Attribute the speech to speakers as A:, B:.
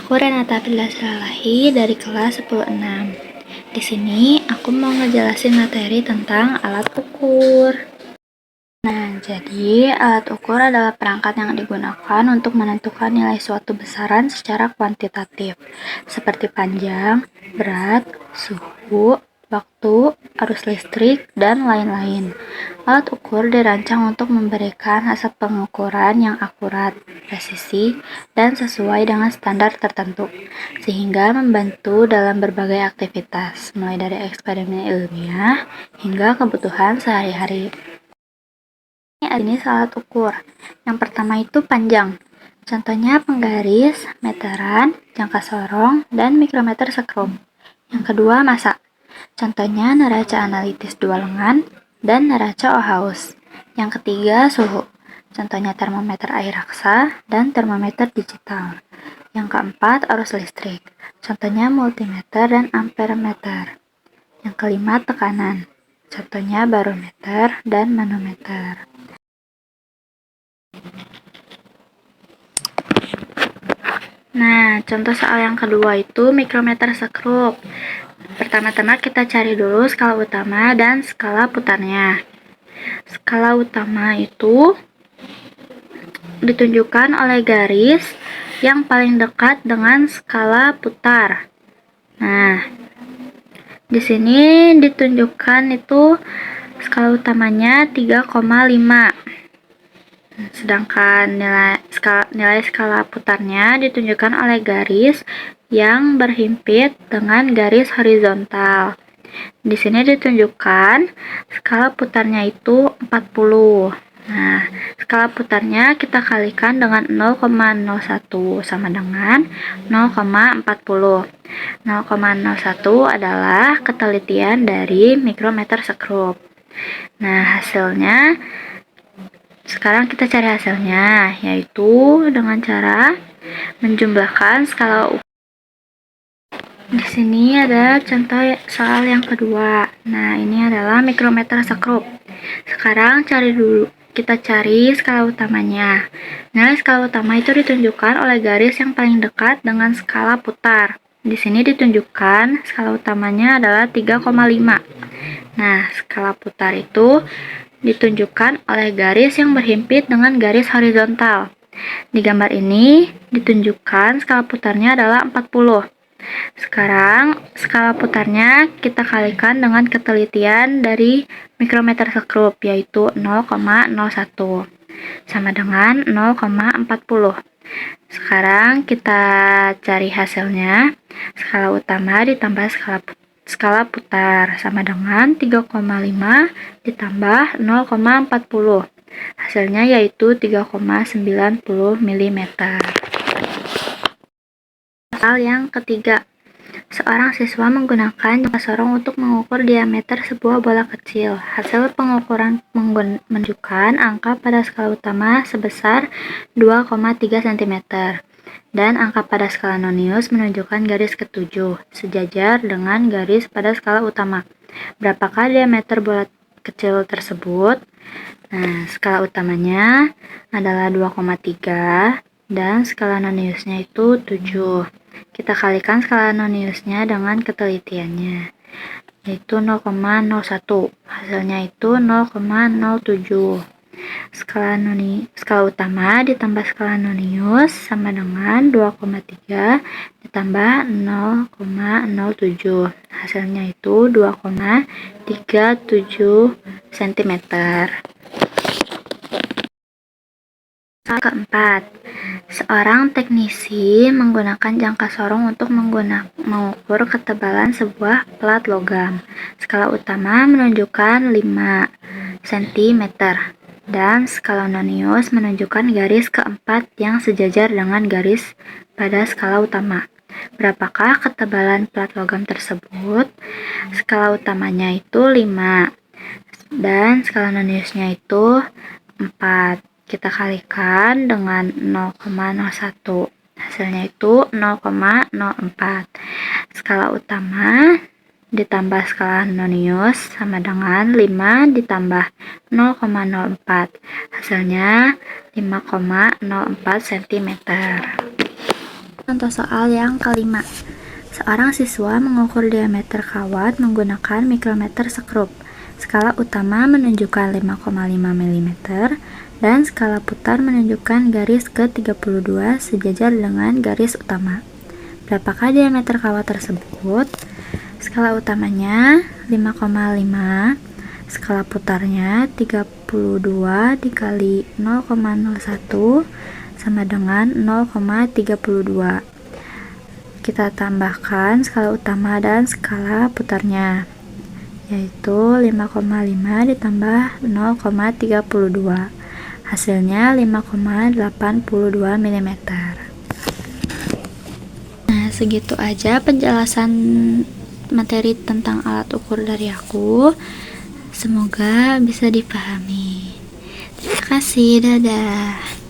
A: Aku Renata Prilasralahi dari kelas 10-6. Di sini aku mau ngejelasin materi tentang alat ukur. Nah, jadi alat ukur adalah perangkat yang digunakan untuk menentukan nilai suatu besaran secara kuantitatif, seperti panjang, berat, suhu, waktu, arus listrik, dan lain-lain. Alat ukur dirancang untuk memberikan hasil pengukuran yang akurat, presisi, dan sesuai dengan standar tertentu, sehingga membantu dalam berbagai aktivitas, mulai dari eksperimen ilmiah hingga kebutuhan sehari-hari. Ini alat ukur. Yang pertama itu panjang. Contohnya penggaris, meteran, jangka sorong, dan mikrometer sekrum. Yang kedua massa. Contohnya neraca analitis dua lengan dan neraca Ohaus. Yang ketiga suhu. Contohnya termometer air raksa dan termometer digital. Yang keempat arus listrik. Contohnya multimeter dan amperemeter. Yang kelima tekanan. Contohnya barometer dan manometer. Nah, contoh soal yang kedua itu mikrometer sekrup. Pertama-tama kita cari dulu skala utama dan skala putarnya. Skala utama itu ditunjukkan oleh garis yang paling dekat dengan skala putar. Nah, di sini ditunjukkan itu skala utamanya 3,5. Sedangkan nilai skala putarnya ditunjukkan oleh garis yang berhimpit dengan garis horizontal. Di sini ditunjukkan skala putarnya itu 40. Nah, skala putarnya kita kalikan dengan 0,01 sama dengan 0,40. 0,01 adalah ketelitian dari mikrometer sekrup. Nah, hasilnya sekarang kita cari hasilnya, yaitu dengan cara menjumlahkan skala ukur. Di sini ada contoh soal yang kedua. Nah, ini adalah mikrometer sekrup. Sekarang kita cari skala utamanya. Nilai skala utama itu ditunjukkan oleh garis yang paling dekat dengan skala putar. Di sini ditunjukkan skala utamanya adalah 3,5. Nah, skala putar itu ditunjukkan oleh garis yang berhimpit dengan garis horizontal. Di gambar ini ditunjukkan skala putarnya adalah 40. Sekarang skala putarnya kita kalikan dengan ketelitian dari mikrometer sekrup, yaitu 0,01 sama dengan 0,40. Sekarang kita cari hasilnya. Skala utama ditambah skala putar sama dengan 3,5 ditambah 0,40. Hasilnya yaitu 3,90 mm. Soal yang ketiga. Seorang siswa menggunakan jangka sorong untuk mengukur diameter sebuah bola kecil. Hasil pengukuran menunjukkan angka pada skala utama sebesar 2,3 cm. Dan angka pada skala nonius menunjukkan garis ketujuh, sejajar dengan garis pada skala utama. Berapakah diameter bola kecil tersebut? Nah, skala utamanya adalah 2,3 dan skala noniusnya itu 7. Kita kalikan skala noniusnya dengan ketelitiannya, yaitu 0,01. Hasilnya itu 0,07. Skala utama ditambah skala nonius sama dengan 2,3 ditambah 0,07. Hasilnya itu 2,37 cm. Soal keempat. Seorang teknisi menggunakan jangka sorong untuk mengukur ketebalan sebuah plat logam. Skala utama menunjukkan 5 cm. Dan skala nonius menunjukkan garis keempat yang sejajar dengan garis pada skala utama. Berapakah ketebalan plat logam tersebut? Skala utamanya itu 5 dan skala noniusnya itu 4. Kita kalikan dengan 0,01. Hasilnya itu 0,04. Skala utama ditambah skala nonius sama dengan 5 ditambah 0,04. Hasilnya 5,04 cm. Contoh soal yang kelima. Seorang siswa mengukur diameter kawat menggunakan mikrometer sekrup. Skala utama menunjukkan 5,5 mm dan skala putar menunjukkan garis ke-32 sejajar dengan garis utama. Berapakah diameter kawat tersebut? Skala utamanya 5,5, skala putarnya 32 dikali 0,01 sama dengan 0,32. Kita tambahkan skala utama dan skala putarnya, yaitu 5,5 ditambah 0,32. Hasilnya 5,82 mm. Nah, segitu aja penjelasan materi tentang alat ukur dari aku. Semoga bisa dipahami. Terima kasih, dadah.